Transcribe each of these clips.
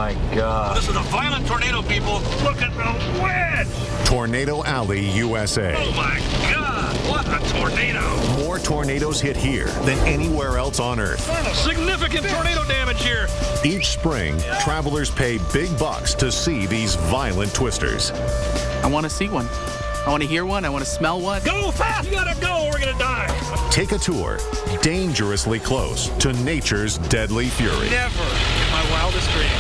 my God. This is a violent tornado, people. Look at the wedge. Tornado Alley, USA. Oh my God, what a tornado. More tornadoes hit here than anywhere else on Earth. Significant tornado damage here. Each spring, travelers pay big bucks to see these violent twisters. I want to see one. I want to hear one. I want to smell one. Go fast, you gotta go, we're gonna die. Take a tour dangerously close to nature's deadly fury. Never in my wildest dreams.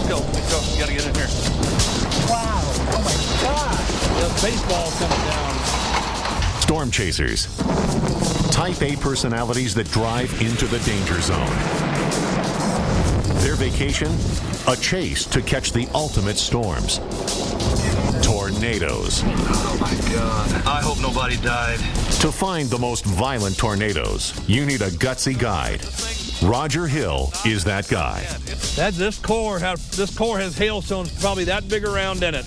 Let's go, you gotta get in here. Wow. Oh my God. The baseball's coming down. Storm chasers. Type A personalities that drive into the danger zone. Their vacation? A chase to catch the ultimate storms. Tornadoes. Oh my God. I hope nobody died. To find the most violent tornadoes, you need a gutsy guide. Roger Hill is that guy. This core has hailstones probably that big around in it.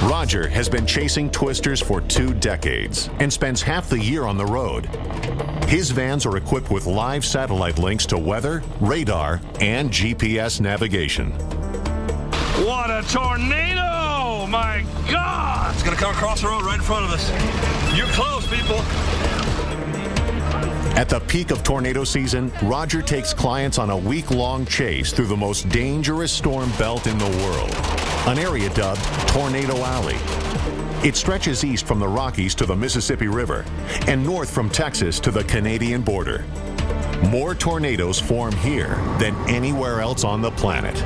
Roger has been chasing twisters for 2 decades and spends half the year on the road. His vans are equipped with live satellite links to weather, radar, and GPS navigation. What a tornado! My God! It's gonna come across the road right in front of us. You're close, people. At the peak of tornado season, Roger takes clients on a week-long chase through the most dangerous storm belt in the world, an area dubbed Tornado Alley. It stretches east from the Rockies to the Mississippi River and north from Texas to the Canadian border. More tornadoes form here than anywhere else on the planet.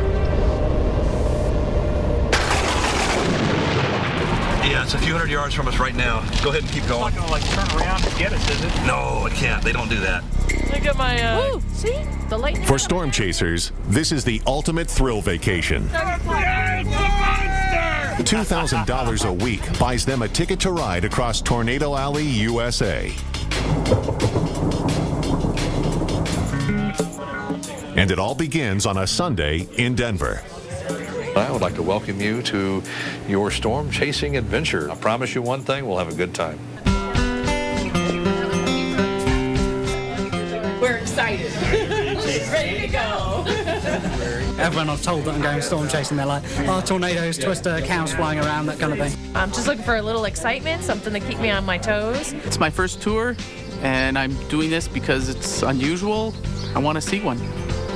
Yeah, it's a few hundred yards from us right now. Go ahead and keep going. It's not gonna turn around and get us, is it? No, it can't. They don't do that. Look at my, Ooh, see? The lightning. For storm chasers, this is the ultimate thrill vacation. $2,000 a week buys them a ticket to ride across Tornado Alley, USA. And it all begins on a Sunday in Denver. I would like to welcome you to your storm chasing adventure. I promise you one thing, we'll have a good time. We're excited. Ready to go. Everyone I've told that I'm going storm chasing, they're like, oh, tornadoes, twister, cows flying around, that kind of thing. I'm just looking for a little excitement, something to keep me on my toes. It's my first tour, and I'm doing this because it's unusual. I want to see one.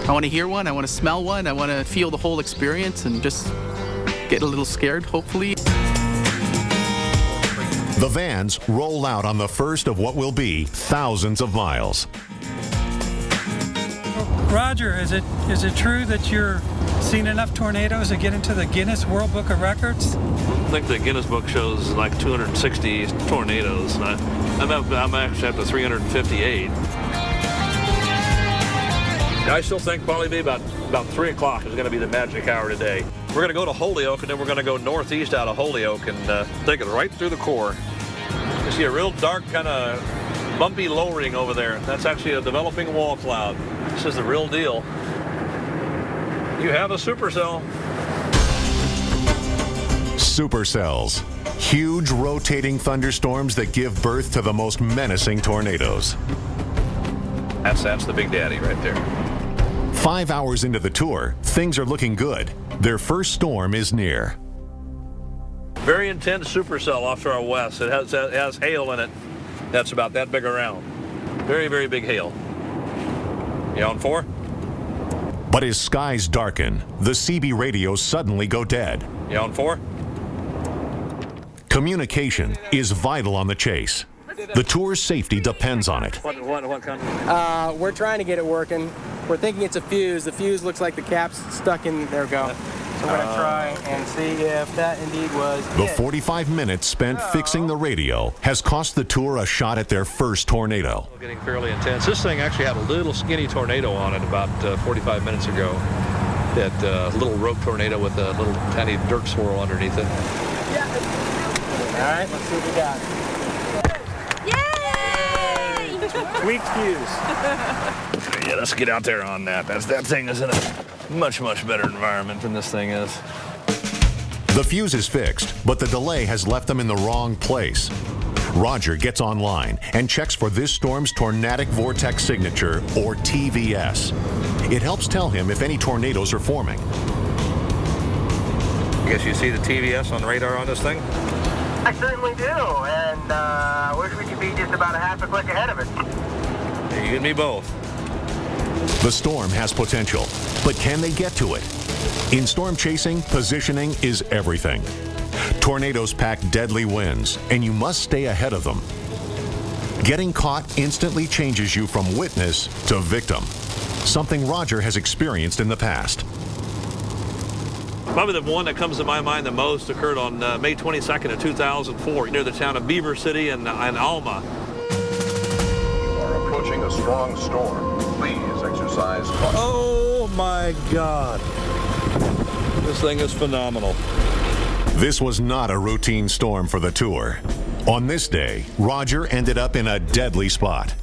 I want to hear one. I want to smell one. I want to feel the whole experience and just get a little scared, hopefully. The vans roll out on the first of what will be thousands of miles. Roger, is it true that you're seen enough tornadoes to get into the Guinness World Book of Records? I think the Guinness book shows like 260 tornadoes. And I'm actually up to 358. I still think probably about 3 o'clock is going to be the magic hour today. We're going to go to Holyoke, and then we're going to go northeast out of Holyoke and take it right through the core. You see a real dark kind of bumpy lowering over there. That's actually a developing wall cloud. This is the real deal. You have a supercell. Supercells. Huge rotating thunderstorms that give birth to the most menacing tornadoes. That's the big daddy right there. 5 hours into the tour, things are looking good. Their first storm is near. Very intense supercell off to our west. It has hail in it. That's about that big around. Very, very big hail. You on 4? But as skies darken, the CB radios suddenly go dead. You on 4? Communication is vital on the chase. The tour's safety depends on it. What kind? We're trying to get it working. We're thinking it's a fuse. The fuse looks like the cap's stuck in. There we go. So we're going to try and see if that indeed was The it. 45 minutes spent fixing the radio has cost the tour a shot at their first tornado. Getting fairly intense. This thing actually had a little skinny tornado on it about 45 minutes ago. That little rope tornado with a little tiny dirt swirl underneath it. All right, let's see what we got. Weak fuse. Yeah, let's get out there on that. That thing is in a much, much better environment than this thing is. The fuse is fixed, but the delay has left them in the wrong place. Roger gets online and checks for this storm's tornadic vortex signature, or TVS. It helps tell him if any tornadoes are forming. I guess you see the TVS on the radar on this thing? I certainly do, and I wish we could be just about a half a click ahead of it. You and me both. The storm has potential, but can they get to it? In storm chasing, positioning is everything. Tornadoes pack deadly winds, and you must stay ahead of them. Getting caught instantly changes you from witness to victim, something Roger has experienced in the past. Probably the one that comes to my mind the most occurred on May 22nd of 2004 near the town of Beaver City and Alma. You are approaching a strong storm. Please exercise caution. Oh my God. This thing is phenomenal. This was not a routine storm for the tour. On this day, Roger ended up in a deadly spot.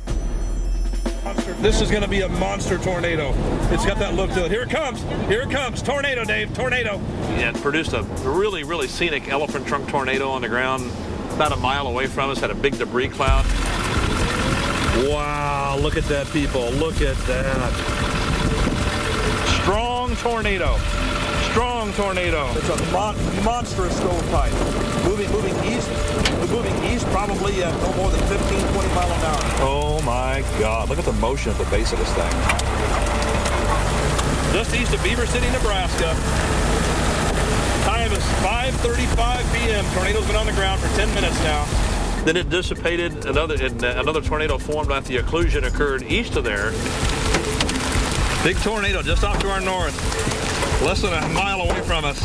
This is going to be a monster tornado. It's got that look to it. Here it comes. Here it comes. Tornado, Dave. Tornado. And produced a really, really scenic elephant trunk tornado on the ground about a mile away from us. Had a big debris cloud. Wow. Look at that, people. Look at that. Strong tornado. Strong tornado. It's a monstrous stovepipe. Moving east probably at no more than 15, 20 miles an hour. Oh my God. Look at the motion at the base of this thing. Just east of Beaver City, Nebraska. Time is 5:35 p.m. Tornado's been on the ground for 10 minutes now. Then it dissipated. Another tornado formed after the occlusion occurred east of there. Big tornado just off to our north. Less than a mile away from us.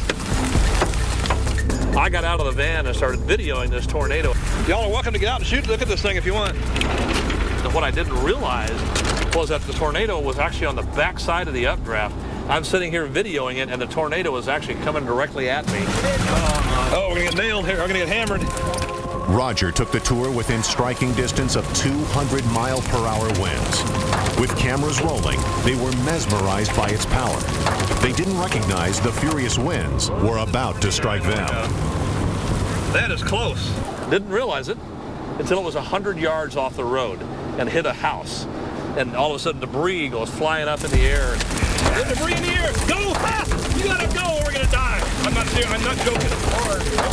I got out of the van and started videoing this tornado. Y'all are welcome to get out and shoot. Look at this thing if you want. And what I didn't realize was that the tornado was actually on the back side of the updraft. I'm sitting here videoing it, and the tornado was actually coming directly at me. Oh, we're gonna get nailed here. We're gonna get hammered. Roger took the tour within striking distance of 200-mile-per-hour winds. With cameras rolling, they were mesmerized by its power. They didn't recognize the furious winds were about to strike them. That is close. Didn't realize it until it was 100 yards off the road and hit a house. And all of a sudden, debris goes flying up in the air. The debris in the air. Go fast! You gotta go or we're gonna die. I'm not serious. I'm not joking.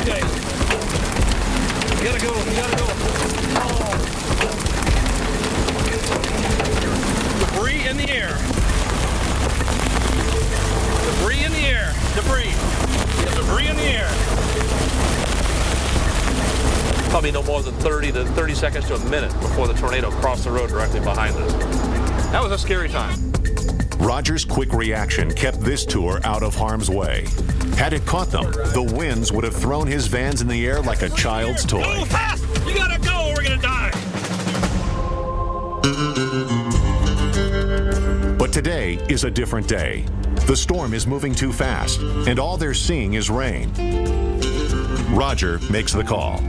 Okay. You gotta go. You gotta go. Oh. Debris in the air. Debris in the air. Debris. Yeah, debris in the air. Probably no more than 30 seconds to a minute before the tornado crossed the road directly behind us. That was a scary time. Roger's quick reaction kept this tour out of harm's way. Had it caught them, the winds would have thrown his vans in the air like a child's toy. Go fast! You gotta go or we're gonna die! But today is a different day. The storm is moving too fast, and all they're seeing is rain. Roger makes the call.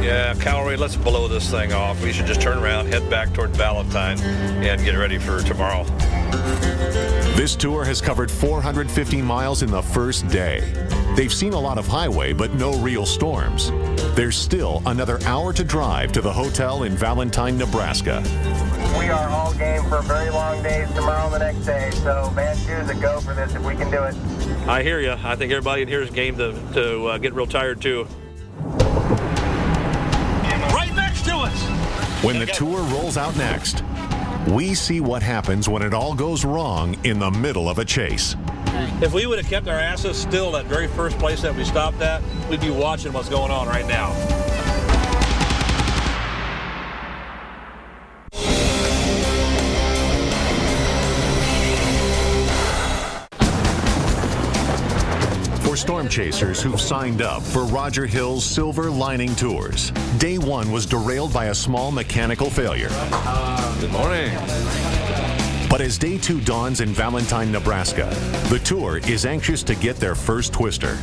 Yeah, Callery, let's blow this thing off. We should just turn around, head back toward Valentine, and get ready for tomorrow. This tour has covered 450 miles in the first day. They've seen a lot of highway, but no real storms. There's still another hour to drive to the hotel in Valentine, Nebraska. We are all game for very long days tomorrow and the next day, so man, choose a go for this if we can do it. I hear you. I think everybody in here is game to get real tired, too. Right next to us! When the tour rolls out next, we see what happens when it all goes wrong in the middle of a chase. If we would have kept our asses still that very first place that we stopped at, we'd be watching what's going on right now. For storm chasers who've signed up for Roger Hill's Silver Lining Tours, day one was derailed by a small mechanical failure. Good morning. But as day two dawns in Valentine, Nebraska, the tour is anxious to get their first twister.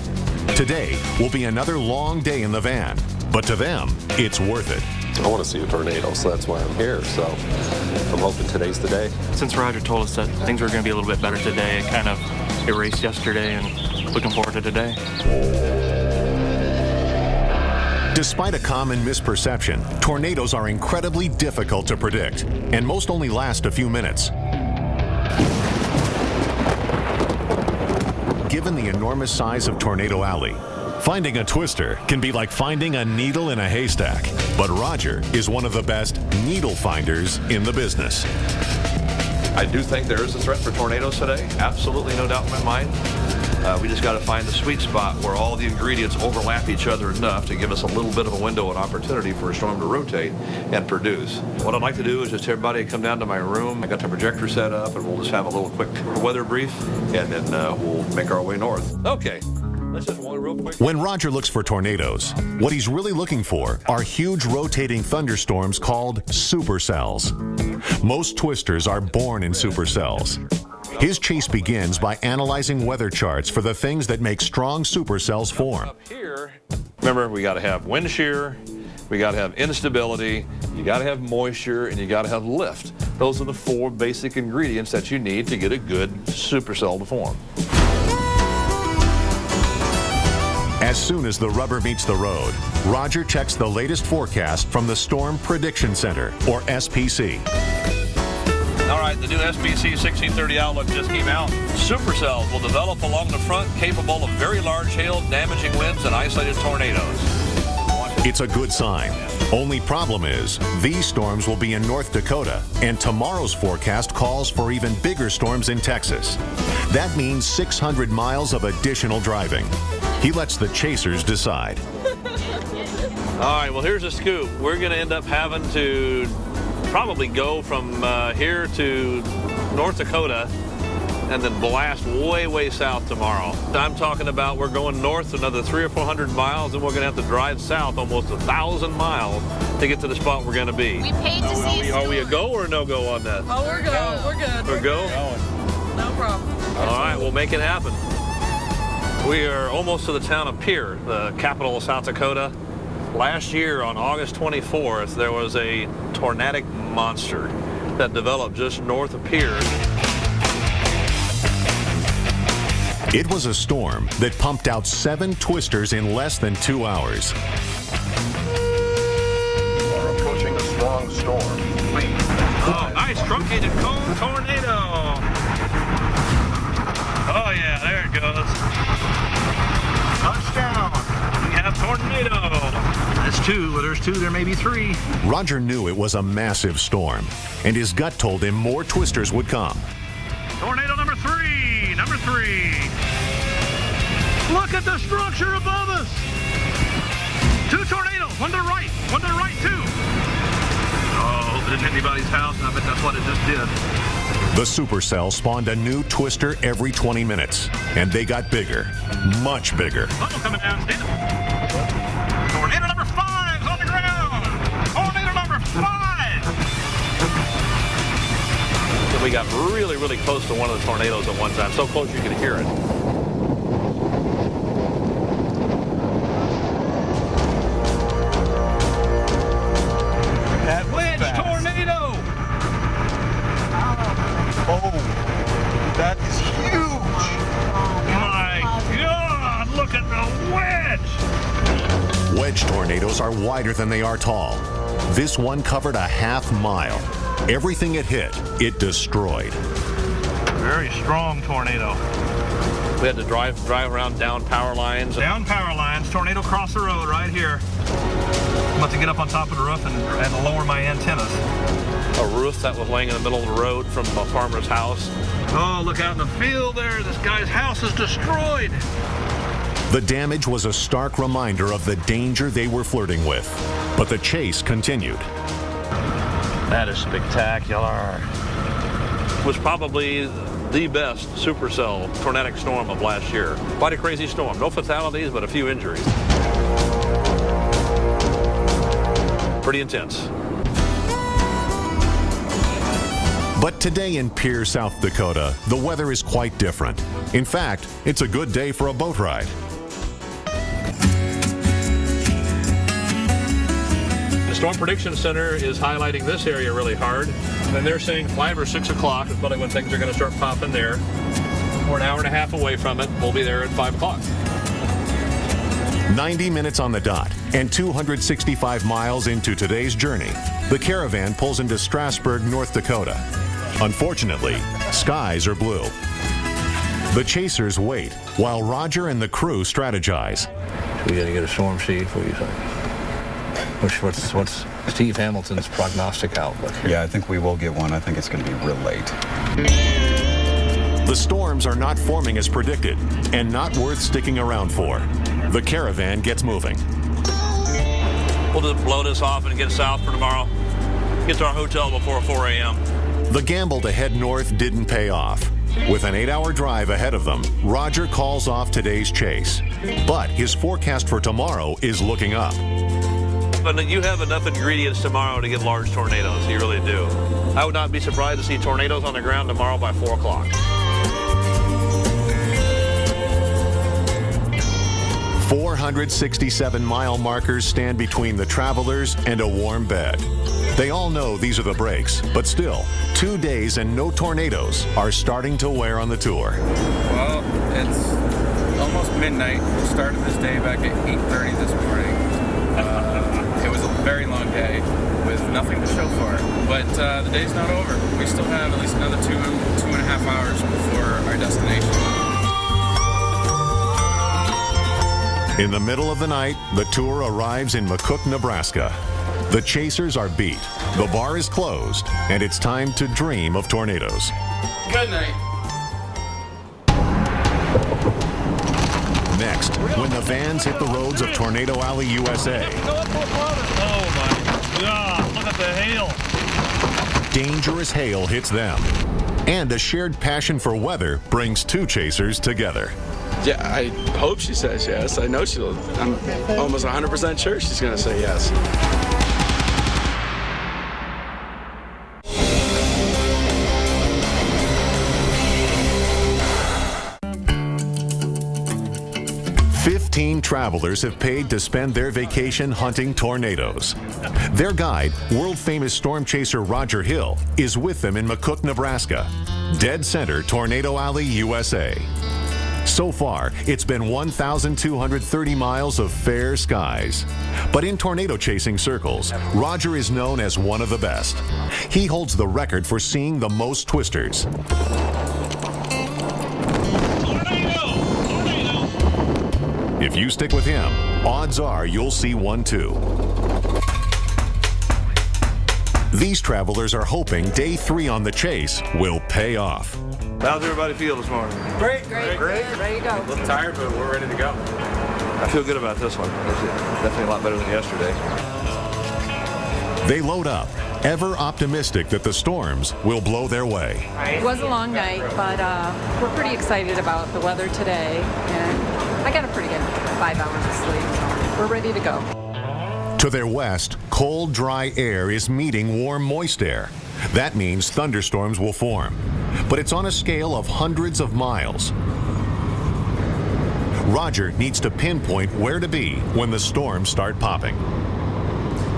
Today will be another long day in the van, but to them, it's worth it. I want to see a tornado, so that's why I'm here. So I'm hoping today's the day. Since Roger told us that things were going to be a little bit better today, it kind of erased yesterday, and Looking forward to today. Despite a common misperception, tornadoes are incredibly difficult to predict, and most only last a few minutes. Given the enormous size of Tornado Alley, finding a twister can be like finding a needle in a haystack. But Roger is one of the best needle finders in the business. I do think there is a threat for tornadoes today. Absolutely no doubt in my mind. We just got to find the sweet spot where all the ingredients overlap each other enough to give us a little bit of a window of opportunity for a storm to rotate and produce. What I'd like to do is just everybody come down to my room. I got the projector set up, and we'll just have a little quick weather brief, and then we'll make our way north. Okay. Let's just one real quick. When Roger looks for tornadoes, what he's really looking for are huge rotating thunderstorms called supercells. Most twisters are born in supercells. His chase begins by analyzing weather charts for the things that make strong supercells form. Up here, remember, we got to have wind shear, we got to have instability, you got to have moisture, and you got to have lift. Those are the 4 basic ingredients that you need to get a good supercell to form. As soon as the rubber meets the road, Roger checks the latest forecast from the Storm Prediction Center, or SPC. All right, the new SPC 1630 outlook just came out. Supercells will develop along the front, capable of very large hail, damaging winds, and isolated tornadoes. It's a good sign. Only problem is, these storms will be in North Dakota, and tomorrow's forecast calls for even bigger storms in Texas. That means 600 miles of additional driving. He lets the chasers decide. All right, well, here's a scoop. We're going to end up having to probably go from here to North Dakota and then blast way, way south tomorrow. I'm talking about we're going north another 300 or 400 miles, and we're going to have to drive south almost 1,000 miles to get to the spot we're going to be. We paid to see. Are we a go or a no-go on that? Oh, we're good. We're good. We're go? No problem. All right, we'll make it happen. We are almost to the town of Pierre, the capital of South Dakota. Last year on August 24th, there was a tornadic monster that developed just north of Pierre. It was a storm that pumped out 7 twisters in less than 2 hours. You are approaching a strong storm. Please. Oh, nice truncated cone tornado. Oh, yeah, there it goes. Touchdown. We have tornado. That's 2. Well, there's 2. There may be 3. Roger knew it was a massive storm, and his gut told him more twisters would come. Tornado number 3. Number 3. Look at the structure above us. 2 tornadoes. One to the right. One to the right, too. Oh, hope it didn't hit anybody's house, and I bet that's what it just did. The supercell spawned a new twister every 20 minutes, and they got bigger, much bigger. Bubble coming down. Tornado number 5 is on the ground. Tornado number 5. So we got really, really close to one of the tornadoes at one time. So close you could hear it. Wedge tornado. Oh, that is huge. My God, look at the wedge. Wedge tornadoes are wider than they are tall. This one covered a half mile. Everything it hit, it destroyed. Very strong tornado. We had to drive around down power lines. Down power lines, tornado crossed the road right here. I'm about to get up on top of the roof and lower my antennas. A roof that was laying in the middle of the road from a farmer's house. Oh, look out in the field there. This guy's house is destroyed. The damage was a stark reminder of the danger they were flirting with. But the chase continued. That is spectacular. It was probably the best supercell tornadic storm of last year. Quite a crazy storm. No fatalities, but a few injuries. Pretty intense. But today in Pierre, South Dakota, the weather is quite different. In fact, it's a good day for a boat ride. The Storm Prediction Center is highlighting this area really hard. And they're saying 5 or 6 o'clock is probably when things are going to start popping there. We're an hour and a half away from it. We'll be there at 5 o'clock. 90 minutes on the dot and 265 miles into today's journey, the caravan pulls into Strasburg, North Dakota. Unfortunately, skies are blue. The chasers wait while Roger and the crew strategize. We got to get a storm sheet. What do you think? What's Steve Hamilton's prognostic outlook? Yeah, I think we will get one. I think it's going to be real late. The storms are not forming as predicted and not worth sticking around for. The caravan gets moving. We'll just blow this off and get south for tomorrow. Get to our hotel before 4 a.m. The gamble to head north didn't pay off. With an 8-hour drive ahead of them, Roger calls off today's chase. But his forecast for tomorrow is looking up. But you have enough ingredients tomorrow to get large tornadoes. You really do. I would not be surprised to see tornadoes on the ground tomorrow by 4 o'clock. 467 mile markers stand between the travelers and a warm bed. They all know these are the breaks, but still, 2 days and no tornadoes are starting to wear on the tour. Well, it's almost midnight. We started this day back at 8:30 this morning. It was a very long day with nothing to show for it. But the day's not over. We still have at least another 2.5 hours before our destination. In the middle of the night, the tour arrives in McCook, Nebraska. The chasers are beat, the bar is closed, and it's time to dream of tornadoes. Good night. Next, when the vans hit the roads of Tornado Alley, USA. Oh my God, look at the hail. Dangerous hail hits them. And a shared passion for weather brings two chasers together. Yeah, I hope she says yes. I know she'll. I'm almost 100% sure she's going to say yes. Travelers have paid to spend their vacation hunting tornadoes. Their guide, world-famous storm chaser Roger Hill, is with them in McCook, Nebraska. Dead center Tornado Alley, USA. So far, it's been 1,230 miles of fair skies. But in tornado chasing circles, Roger is known as one of the best. He holds the record for seeing the most twisters. If you stick with him, odds are you'll see one too. These travelers are hoping day 3 on the chase will pay off. How's everybody feel this morning? Great. Ready to go. A little tired, but we're ready to go. I feel good about this one. It's definitely a lot better than yesterday. They load up, ever optimistic that the storms will blow their way. It was a long night, but we're pretty excited about the weather today, and I got a pretty good 5 hours of sleep, so we're ready to go. To their west, cold, dry air is meeting warm, moist air. That means thunderstorms will form, but it's on a scale of hundreds of miles. Roger needs to pinpoint where to be when the storms start popping.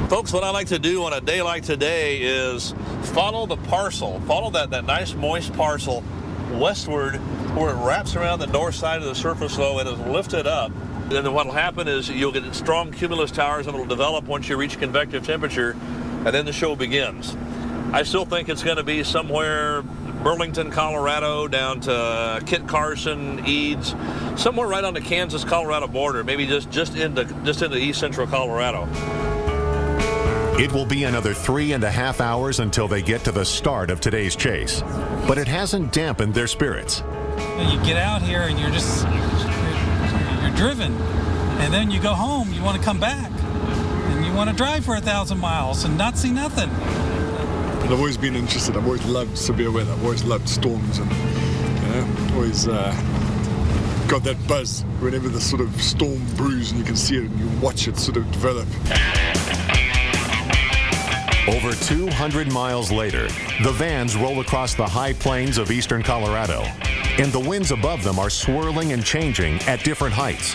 Folks, what I like to do on a day like today is follow the parcel, follow that nice moist parcel westward where it wraps around the north side of the surface low and is lifted up. And then what will happen is you'll get strong cumulus towers and it'll develop once you reach convective temperature, and then the show begins. I still think it's going to be somewhere Burlington, Colorado, down to Kit Carson, Eads, somewhere right on the Kansas-Colorado border, maybe just into east central Colorado. It will be another 3.5 hours until they get to the start of today's chase, but it hasn't dampened their spirits. You get out here and you're driven, and then you go home, you want to come back, and you want to drive for 1,000 miles and not see nothing. I've always been interested. I've always loved severe weather. I've always loved storms, and always got that buzz whenever the sort of storm brews and you can see it and you watch it sort of develop. Over 200 miles later, the vans roll across the high plains of eastern Colorado, and the winds above them are swirling and changing at different heights.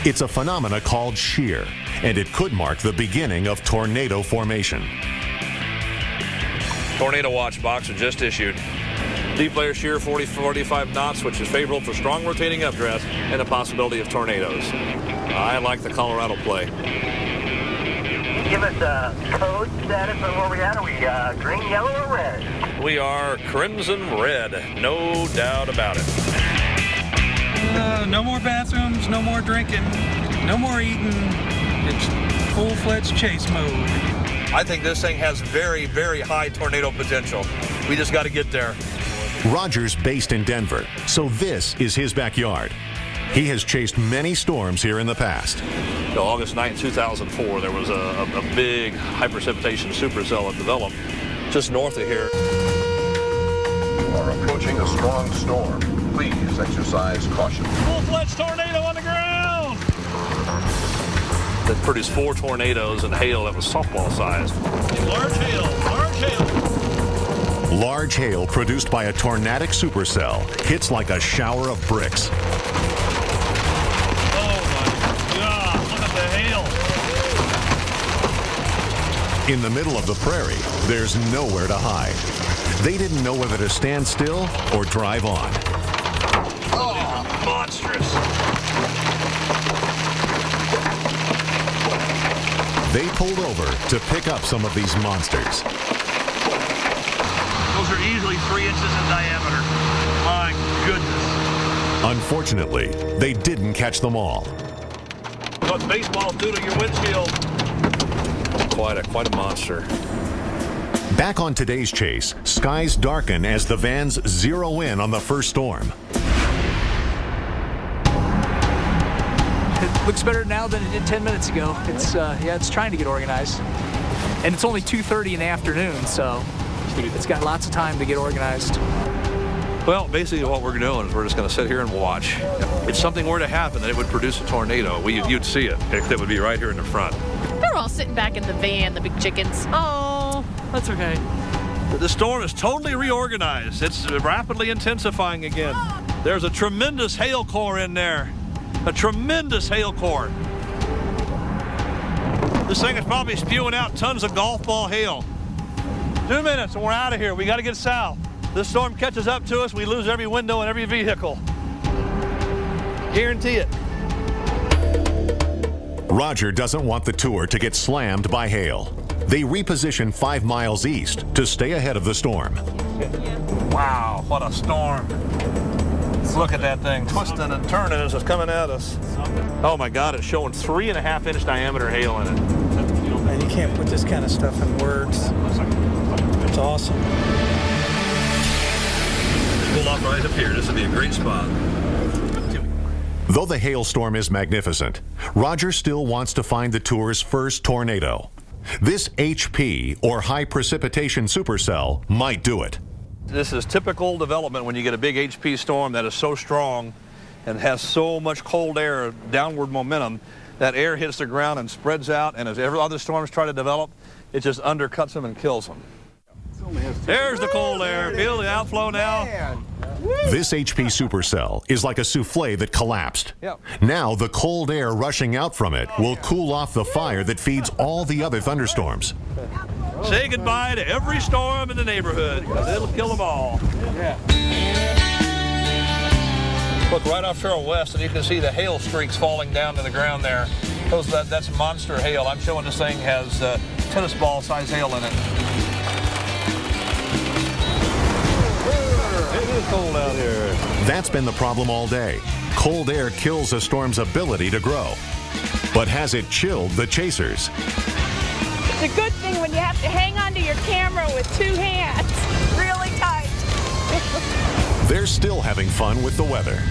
It's a phenomena called shear, and it could mark the beginning of tornado formation. Tornado watch box was just issued. Deep layer shear 40-45 knots, which is favorable for strong rotating updrafts and the possibility of tornadoes. I like the Colorado play. Give us a code status on where we're at. Are we green, yellow, or red? We are crimson red, no doubt about it. No more bathrooms, no more drinking, no more eating. It's full-fledged chase mode. I think this thing has very, very high tornado potential. We just got to get there. Roger's based in Denver, so this is his backyard. He has chased many storms here in the past. August 9, 2004, there was a big high precipitation supercell that developed just north of here. You are approaching a strong storm. Please exercise caution. Full-fledged tornado on the ground! That produced 4 tornadoes and hail that was softball sized. Large hail, large hail. Large hail produced by a tornadic supercell hits like a shower of bricks. In the middle of the prairie, there's nowhere to hide. They didn't know whether to stand still or drive on. Oh, monstrous. They pulled over to pick up some of these monsters. Those are easily 3 inches in diameter. My goodness. Unfortunately, they didn't catch them all. What baseball do to your windshield? Quite a monster. Back on today's chase, skies darken as the vans zero in on the first storm. It looks better now than it did 10 minutes ago. It's it's trying to get organized. And it's only 2:30 in the afternoon, so it's got lots of time to get organized. Well, basically what we're doing is we're just going to sit here and watch. If something were to happen, that it would produce a tornado, you'd see it. It would be right here in the front. They're all sitting back in the van, the big chickens. Oh, that's okay. The storm is totally reorganized. It's rapidly intensifying again. There's a tremendous hail core in there. A tremendous hail core. This thing is probably spewing out tons of golf ball hail. 2 minutes and we're out of here. We got to get south. This storm catches up to us, we lose every window and every vehicle. Guarantee it. Roger doesn't want the tour to get slammed by hail. They reposition 5 miles east to stay ahead of the storm. Wow, what a storm. Look at that thing twisting and turning as it's coming at us. Oh my God, it's showing 3.5-inch diameter hail in it. And you can't put this kind of stuff in words. It's awesome. Pull off right up here. This would be a great spot. Though the hailstorm is magnificent, Roger still wants to find the tour's first tornado. This HP, or high precipitation supercell, might do it. This is typical development when you get a big HP storm that is so strong and has so much cold air, downward momentum, that air hits the ground and spreads out, and as every other storms try to develop, it just undercuts them and kills them. There's the cold air. Feel the outflow now. This HP supercell is like a souffle that collapsed. Yep. Now the cold air rushing out from it will cool off the fire that feeds all the other thunderstorms. Say goodbye to every storm in the neighborhood, because it'll kill them all. Yeah. Look right off Trail West, and you can see the hail streaks falling down to the ground there. That's monster hail. I'm showing this thing has tennis ball size hail in it. It is cold out here. That's been the problem all day. Cold air kills a storm's ability to grow. But has it chilled the chasers? It's a good thing when you have to hang onto your camera with 2 hands. Really tight. They're still having fun with the weather.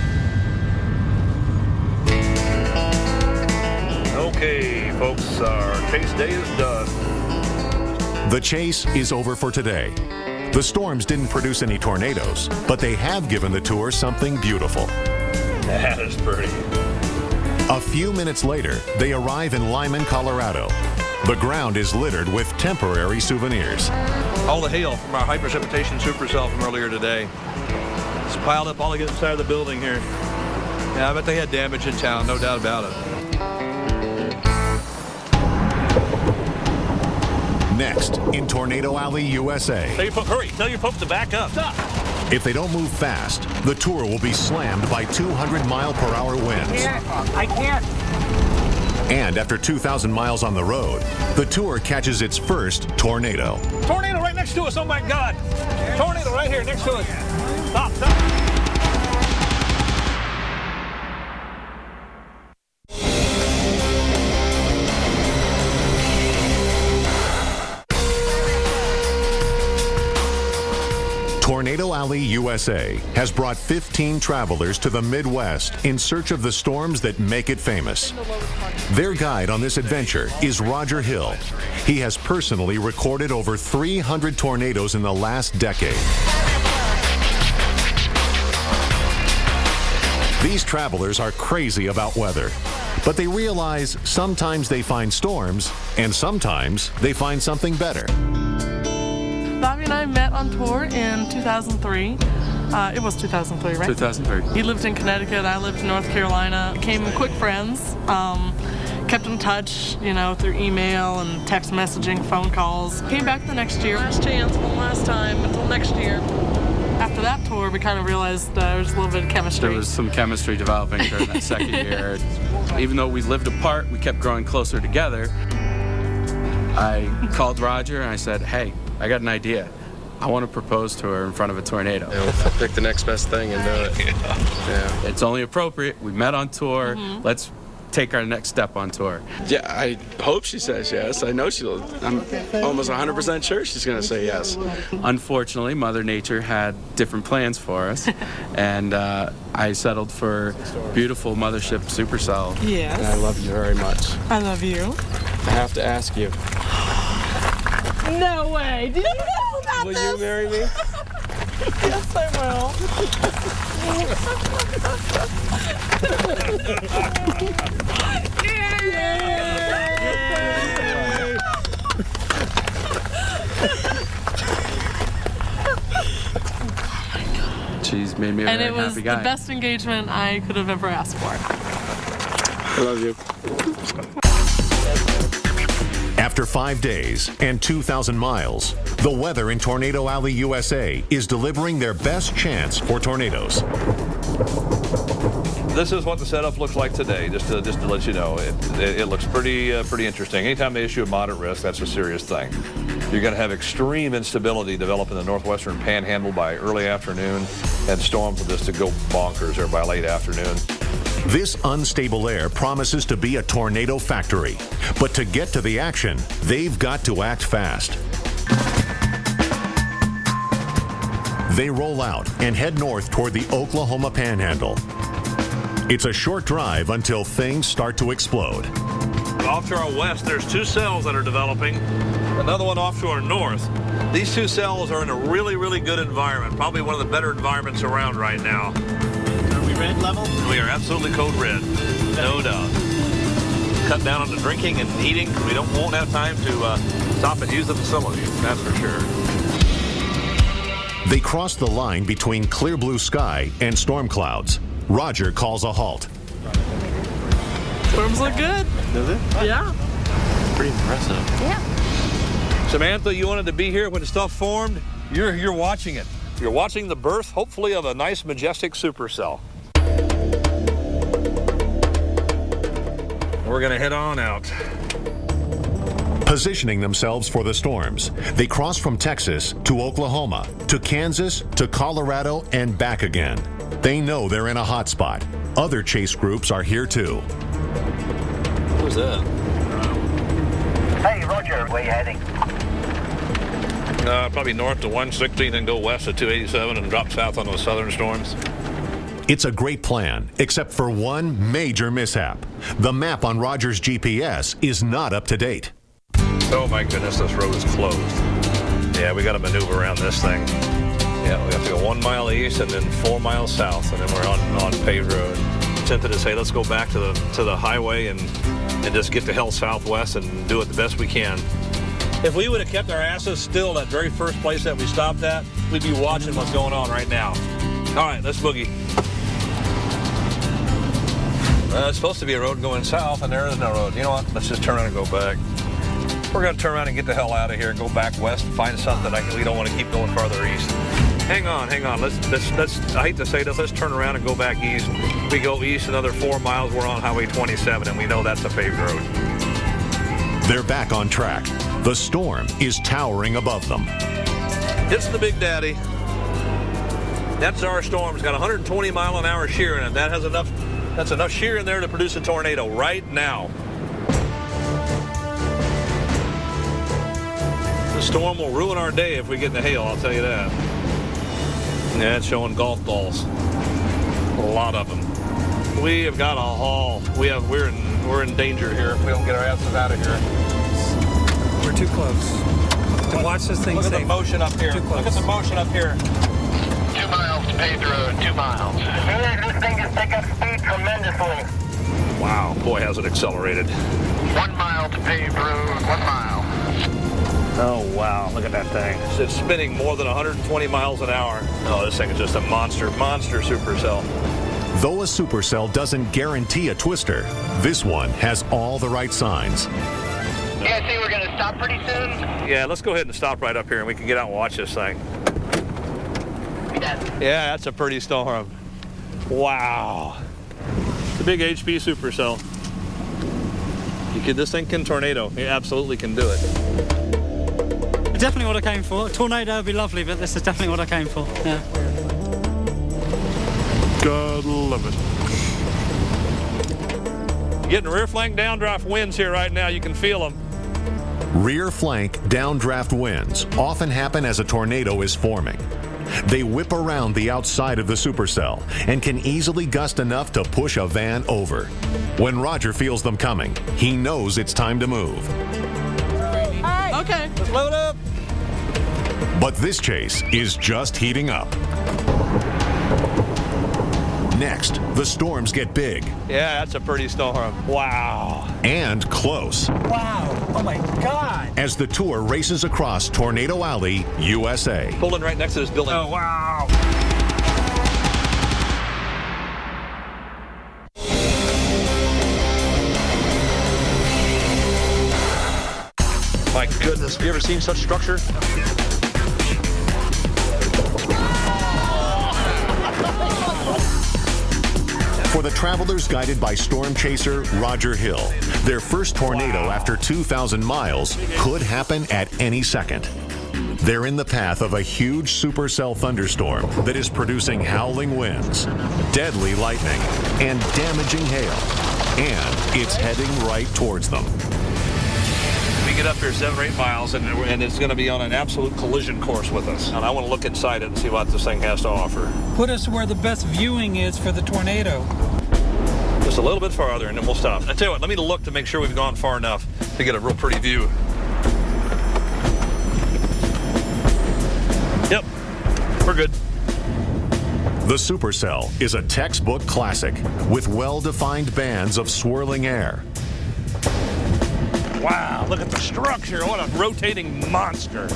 Okay, folks, our chase day is done. The chase is over for today. The storms didn't produce any tornadoes, but they have given the tour something beautiful. That is pretty. A few minutes later, they arrive in Lyman, Colorado. The ground is littered with temporary souvenirs. All the hail from our high precipitation supercell from earlier today. It's piled up all against the side of the building here. Yeah, I bet they had damage in town, no doubt about it. Next, in Tornado Alley, USA. Hurry, tell your folks to back up. Stop. If they don't move fast, the tour will be slammed by 200-mile-per-hour winds. I can't. And after 2,000 miles on the road, the tour catches its first tornado. Tornado right next to us, oh my God. Tornado right here next to us. Stop, stop. Tornado Alley, USA has brought 15 travelers to the Midwest in search of the storms that make it famous. Their guide on this adventure is Roger Hill. He has personally recorded over 300 tornadoes in the last decade. These travelers are crazy about weather, but they realize sometimes they find storms and sometimes they find something better. Bobby and I met on tour in 2003. It was 2003, right? 2003. He lived in Connecticut, I lived in North Carolina. Became quick friends. Kept in touch, you know, through email and text messaging, phone calls. Came back the next year. Last chance, one last time, until next year. After that tour, we kind of realized there was a little bit of chemistry. There was some chemistry developing during that second year. Even though we lived apart, we kept growing closer together. I called Roger and I said, hey, I got an idea. I want to propose to her in front of a tornado. Yeah, we'll pick the next best thing and do it. Yeah. It's only appropriate. We met on tour. Let's take our next step on tour. Yeah, I hope she says yes. I know she'll. I'm almost 100% sure she's going to say yes. Unfortunately, Mother Nature had different plans for us, and I settled for beautiful mothership supercell. Yes. And I love you very much. I love you. I have to ask you. No way. Did you know about Will this? you marry me? Yes, I will. She's made me a And very it was happy guy. the best engagement I could have ever asked for. I love you. After 5 days and 2,000 miles, the weather in Tornado Alley, USA is delivering their best chance for tornadoes. This is what the setup looks like today, just to let you know. It looks pretty interesting. Anytime they issue a moderate risk, that's a serious thing. You're going to have extreme instability develop in the northwestern panhandle by early afternoon, and storms will just to go bonkers there by late afternoon. This unstable air promises to be a tornado factory, but to get to the action, they've got to act fast. They roll out and head north toward the Oklahoma Panhandle. It's a short drive until things start to explode. Off to our west, there's two cells that are developing. Another one off to our north. These two cells are in a really, really good environment. Probably one of the better environments around right now. Are we red level? We are absolutely code red, no doubt. Cut down on the drinking and eating. We won't have time to stop and use the facility, that's for sure. They cross the line between clear blue sky and storm clouds. Roger calls a halt. Storms look good. Does it? Yeah. Pretty impressive. Yeah. Samantha, you wanted to be here when the stuff formed. You're watching it. You're watching the birth, hopefully, of a nice, majestic supercell. We're going to head on out. Positioning themselves for the storms, they cross from Texas to Oklahoma, to Kansas, to Colorado, and back again. They know they're in a hot spot. Other chase groups are here too. Who's that? Hey, Roger, where you heading? Probably north to 160, then go west to 287 and drop south on those southern storms. It's a great plan, except for one major mishap. The map on Roger's GPS is not up to date. Oh my goodness, this road is closed. Yeah, we got to maneuver around this thing. Yeah, we have to go 1 mile east and then 4 miles south, and then we're on paved road. Tempted to say, let's go back to the highway and just get to hell southwest and do it the best we can. If we would have kept our asses still that very first place that we stopped at, we'd be watching what's going on right now. All right, let's boogie. It's supposed to be a road going south, and there is no road. You know what? Let's just turn around and go back. We're going to turn around and get the hell out of here and go back west and find something we don't want to keep going farther east. Hang on. Let's, I hate to say this, let's turn around and go back east. We go east another 4 miles, we're on Highway 27, and we know that's a paved road. They're back on track. The storm is towering above them. It's the Big Daddy. That's our storm. It's got 120 mile an hour shear in it. That's enough shear in there to produce a tornado right now. The storm will ruin our day if we get in the hail, I'll tell you that. Yeah, it's showing golf balls. A lot of them. We have got a haul. We're in danger here if we don't get our asses out of here. We're too close to watch this thing. Look at the motion up here. Look at the motion up here. 2 miles to paved road, 2 miles. This thing is picking up speed tremendously. Wow, boy, has it accelerated. 1 mile to paved road, 1 mile. Oh, wow, look at that thing. It's spinning more than 120 miles an hour. Oh, this thing is just a monster supercell. Though a supercell doesn't guarantee a twister, this one has all the right signs. You guys think we're going to stop pretty soon? Yeah, let's go ahead and stop right up here and we can get out and watch this thing. Yeah, that's a pretty storm. Wow. It's a big HP supercell. This thing can tornado. It absolutely can do it. Definitely what I came for. A tornado would be lovely, but this is definitely what I came for. Yeah. God love it. Getting rear flank downdraft winds here right now. You can feel them. Rear flank downdraft winds often happen as a tornado is forming. They whip around the outside of the supercell and can easily gust enough to push a van over. When Roger feels them coming, he knows it's time to move. Okay. Let's load up. But this chase is just heating up. Next, the storms get big. Yeah, that's a pretty storm. Wow. And close. Wow. Oh, my God. As the tour races across Tornado Alley, USA. Pulling right next to this building. Oh, wow. My goodness, have you ever seen such structure? For the travelers guided by storm chaser Roger Hill, their first tornado after 2,000 miles could happen at any second. They're in the path of a huge supercell thunderstorm that is producing howling winds, deadly lightning, and damaging hail. And it's heading right towards them. We get up here 7 or 8 miles, and it's going to be on an absolute collision course with us. And I want to look inside it and see what this thing has to offer. Put us where the best viewing is for the tornado. Just a little bit farther, and then we'll stop. I tell you what, let me look to make sure we've gone far enough to get a real pretty view. Yep, we're good. The supercell is a textbook classic with well-defined bands of swirling air. Wow, look at the structure. What a rotating monster.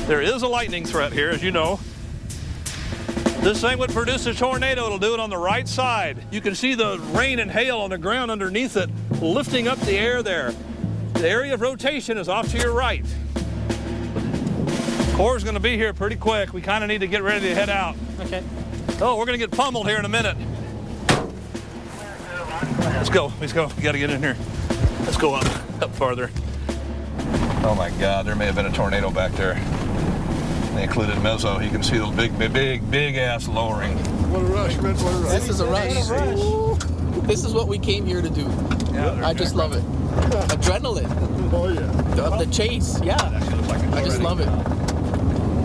There is a lightning threat here, as you know. This thing would produce a tornado. It'll do it on the right side. You can see the rain and hail on the ground underneath it, lifting up the air there. The area of rotation is off to your right. Core's going to be here pretty quick. We kind of need to get ready to head out. Okay. Oh, we're going to get pummeled here in a minute. Let's go. We got to get in here. Let's go up farther. Oh my God, there may have been a tornado back there. They included mezzo. You can see the big ass lowering. What a rush, man, what a rush. This is a rush. This is what we came here to do. Yeah, I just love it. Adrenaline. Oh, yeah. The chase, yeah. I just love it.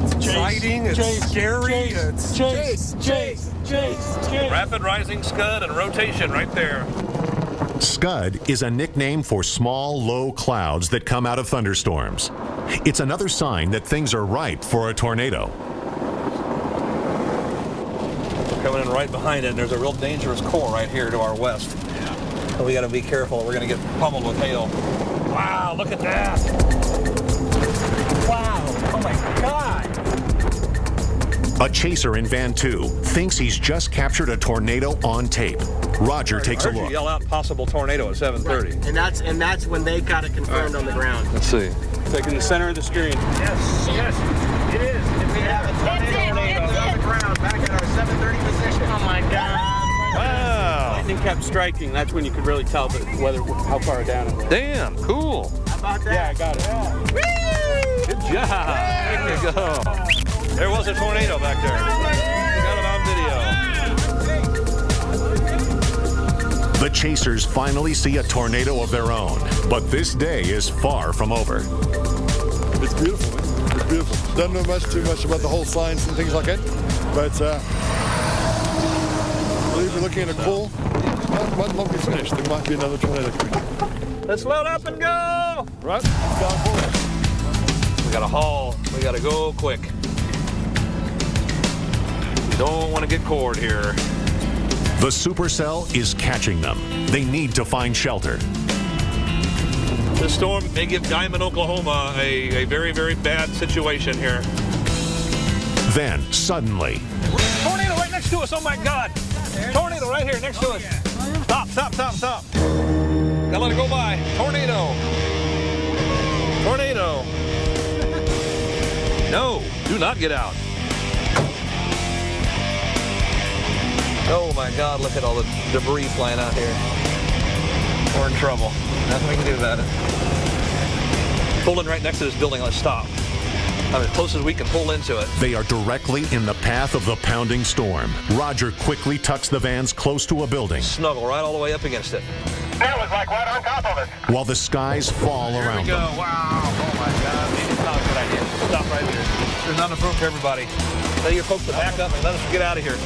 It's exciting, it's scary. Chase. Rapid rising scud and rotation right there. Scud is a nickname for small, low clouds that come out of thunderstorms. It's another sign that things are ripe for a tornado. We're coming in right behind it, and there's a real dangerous core right here to our west. So we got to be careful. We're going to get pummeled with hail. Wow, look at that. Wow. Oh, my God. A chaser in Van 2 thinks he's just captured a tornado on tape. Roger takes a look. Yell out possible tornado at 7:30. Right. And that's when they got it confirmed on the ground. Let's see. Taking the center of the screen. Yes. It is. We have a tornado on the ground back at our 7:30 position. Oh my God. Wow. Lightning kept striking. That's when you could really tell how far down it was. Damn, cool. How about that? Yeah, I got it. Woo! Good job. There you go. There was a tornado back there. We got it on video. The chasers finally see a tornado of their own, but this day is far from over. It's beautiful, man. It's beautiful. Don't know too much about the whole science and things like that, but I believe we're looking at a call. Might not be finished. There might be another tornado coming. Let's load up and go. Right, going forward. We got to haul. We got to go quick. We don't want to get cored here. The supercell is catching them. They need to find shelter. This storm may give Diamond, Oklahoma a very, very bad situation here. Then, suddenly, Tornado right next to us. Oh, my God. Tornado right here next to us. Stop, stop, stop, stop. Gotta let it go by. Tornado. Tornado. No, do not get out. Oh, my God, look at all the debris flying out here. We're in trouble. Nothing we can do about it. Pulling right next to this building. Let's stop. I'm as close as we can pull into it. they are directly in the path of the pounding storm. Roger quickly tucks the vans close to a building, Snuggle right all the way up against it. That was like right on top of us. while the skies fall Here we around go. them. Wow. Oh, my God. Maybe it's not a good idea. Stop right here. There's not enough room for everybody. Tell your folks to back up and let us get out of here.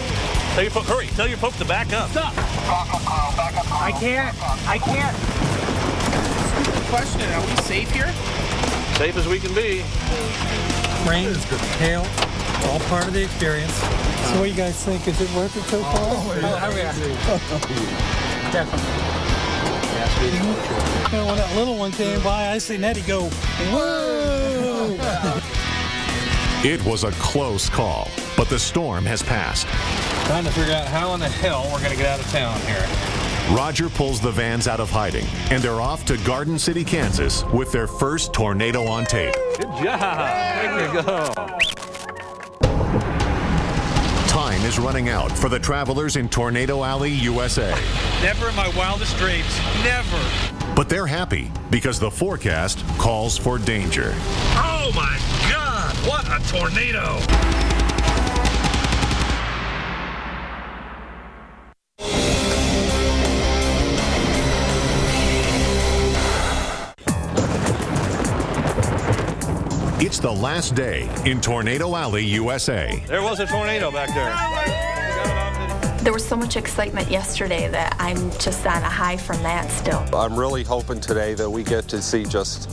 Tell your folks, hurry. Tell your folks to back up. Stop. I can't. Stupid question. Are we safe here? Safe as we can be. Rain, hail, all part of the experience. So what do you guys think? Is it worth it so far? Definitely. You know, when that little one came by, I seen Eddie go, whoa! It was a close call, but the storm has passed. Trying to figure out how in the hell we're going to get out of town here. Roger pulls the vans out of hiding, and they're off to Garden City, Kansas, with their first tornado on tape. Good job. There you go. Time is running out for the travelers in Tornado Alley, USA. Never in my wildest dreams. Never. But they're happy because the forecast calls for danger. Oh, my God. What a tornado. It's the last day in Tornado Alley, USA. There was a tornado back there. There was so much excitement yesterday that I'm just on a high from that still. I'm really hoping today that we get to see just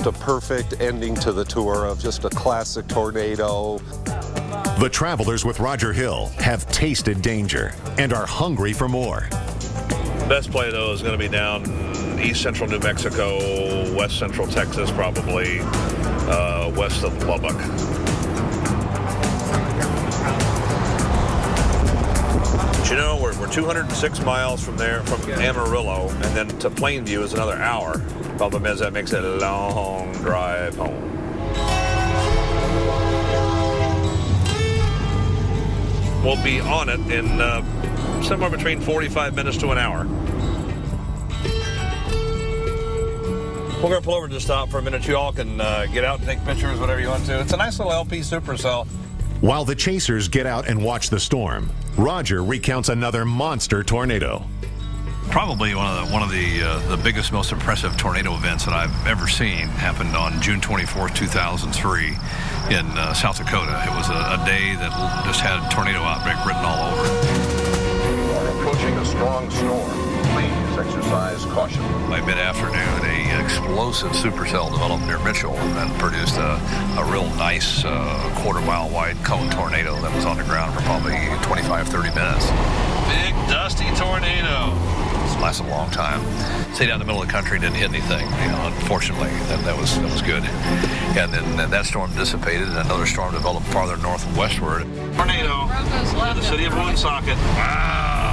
a perfect ending to the tour of just a classic tornado. The travelers with Roger Hill have tasted danger and are hungry for more. Best play, though, is going to be down east central New Mexico, west central Texas, probably west of Lubbock. But you know, we're 206 miles from there, from Amarillo, and then to Plainview is another hour. Problem is that makes it a long drive home. We'll be on it in somewhere between 45 minutes to an hour. We're going to pull over to the stop for a minute. You all can get out and take pictures, whatever you want to. It's a nice little LP supercell. While the chasers get out and watch the storm, Roger recounts another monster tornado. Probably one of the biggest, most impressive tornado events that I've ever seen happened on June 24th, 2003 in South Dakota. It was a day that just had tornado outbreak written all over it. You are approaching a strong storm. Please exercise caution. By mid-afternoon, an explosive supercell developed near Mitchell and produced a real nice quarter-mile wide cone tornado that was on the ground for probably 25, 30 minutes. Big, dusty tornado. It lasted a long time. Stayed out in the middle of the country, didn't hit anything. Unfortunately, that was good. And then that storm dissipated, and another storm developed farther north and westward. Tornado in the city of Woonsocket. Wow.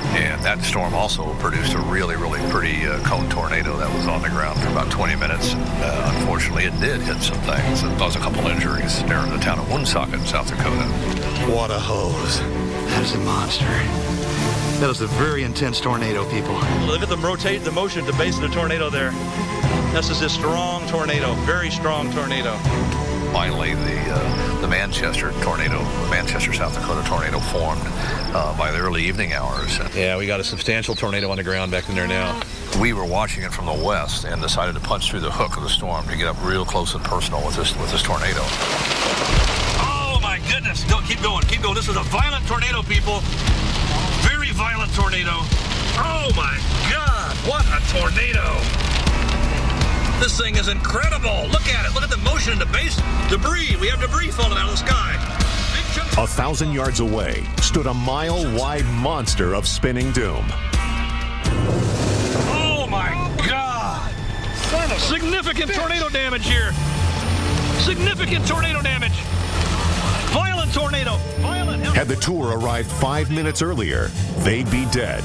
And that storm also produced a really, really pretty the cone tornado that was on the ground for about 20 minutes. And, unfortunately, it did hit some things and caused a couple injuries there in the town of Woonsocket in South Dakota. What a hose. That is a monster. That was a very intense tornado, people. Look at them rotate the motion at the base of the tornado there. This is a strong tornado, very strong tornado. Finally, the Manchester tornado, Manchester, South Dakota tornado formed by the early evening hours. Yeah, we got a substantial tornado on the ground back in there now. We were watching it from the west and decided to punch through the hook of the storm to get up real close and personal with this tornado. Oh my goodness! Don't keep going, keep going. This is a violent tornado, people. Very violent tornado. Oh my God! What a tornado! This thing is incredible. Look at it. Look at the motion in the base. Debris. We have debris falling out of the sky. 1,000 yards away stood a mile-wide monster of spinning doom. Oh my God! Significant tornado damage here. Significant tornado damage. Violent tornado. Violent. Had the tour arrived 5 minutes earlier, they'd be dead.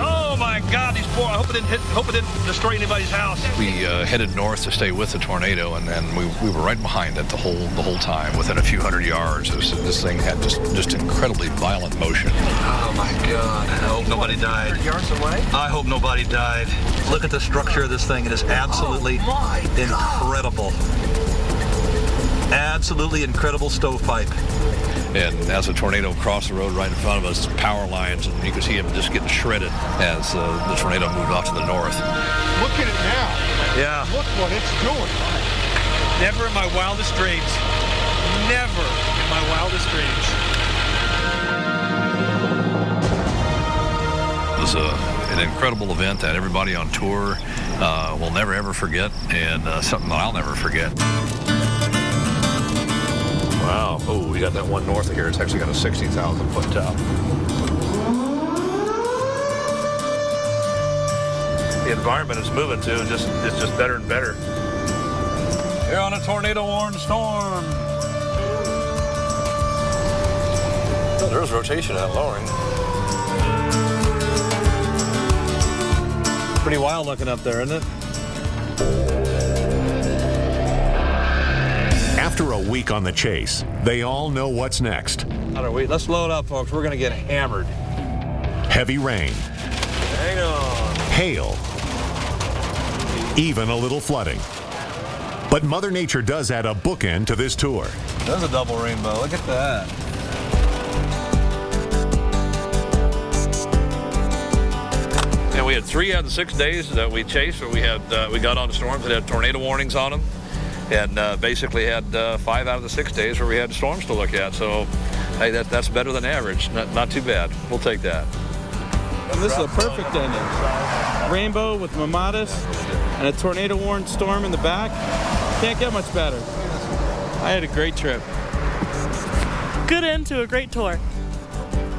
Oh my God! These poor. I hope it didn't destroy anybody's house. We headed north to stay with the tornado, and then we were right behind it the whole time, within a few hundred yards. This thing had just incredibly violent motion. Oh my God! I hope nobody died. 100 yards away? I hope nobody died. Look at the structure of this thing. It is absolutely incredible. Absolutely incredible stovepipe. And as the tornado crossed the road right in front of us, power lines, and you could see them just getting shredded as the tornado moved off to the north. Look at it now. Yeah. Look what it's doing. Never in my wildest dreams. Never in my wildest dreams. It was an incredible event that everybody on tour will never ever forget, and something that I'll never forget. Wow. Oh, we got that one north of here. It's actually got a 60,000 foot top. The environment is moving too. It's just better and better. You're on a tornado-warned storm. Oh, there's rotation at lowering. Pretty wild looking up there, isn't it? After a week on the chase, they all know what's next. Let's load up, folks. We're going to get hammered. Heavy rain. Hang on. Hail. Even a little flooding. But Mother Nature does add a bookend to this tour. There's a double rainbow. Look at that. And we had 3 out of the 6 days that we chased where we got on the storms that had tornado warnings on them. And basically had 5 out of the 6 days where we had storms to look at. So, hey, that's better than average. Not too bad. We'll take that. And this is a perfect ending. Rainbow with mamadas and a tornado-warned storm in the back. Can't get much better. I had a great trip. Good end to a great tour.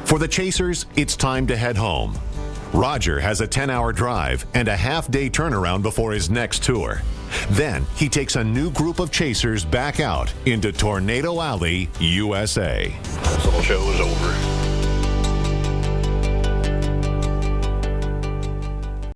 For the chasers, it's time to head home. Roger has a 10-hour drive and a half-day turnaround before his next tour. Then he takes a new group of chasers back out into Tornado Alley, USA. This little show is over.